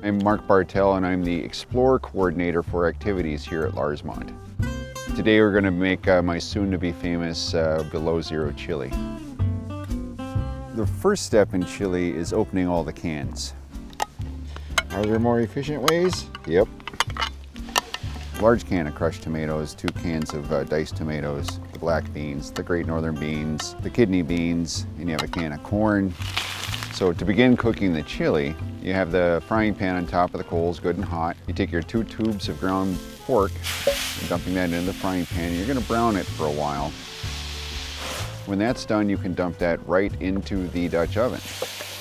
I'm Mark Bartel and I'm the Explore Coordinator for activities here at Larsmont. Today we're going to make my soon-to-be famous Below Zero chili. The first step in chili is opening all the cans. Are there more efficient ways? Yep. Large can of crushed tomatoes, 2 cans of diced tomatoes, the black beans, the great northern beans, the kidney beans, and you have a can of corn. So to begin cooking the chili, you have the frying pan on top of the coals, good and hot. You take your 2 tubes of ground pork, and dumping that into the frying pan. You're going to brown it for a while. When that's done, you can dump that right into the Dutch oven.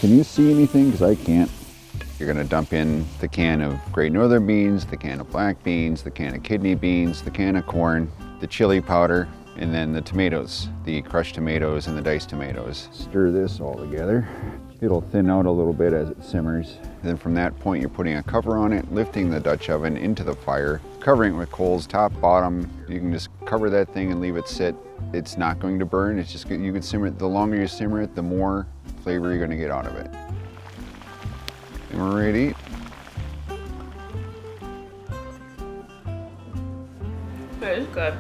Can you see anything? Because I can't. You're going to dump in the can of great northern beans, the can of black beans, the can of kidney beans, the can of corn, the chili powder, and then the tomatoes, the crushed tomatoes and the diced tomatoes. Stir this all together. It'll thin out a little bit as it simmers. Then from that point, you're putting a cover on it, lifting the Dutch oven into the fire, covering it with coals, top, bottom. You can just cover that thing and leave it sit. It's not going to burn. It's just, you can simmer it. The longer you simmer it, the more flavor you're going to get out of it. And we're ready to eat. It is good.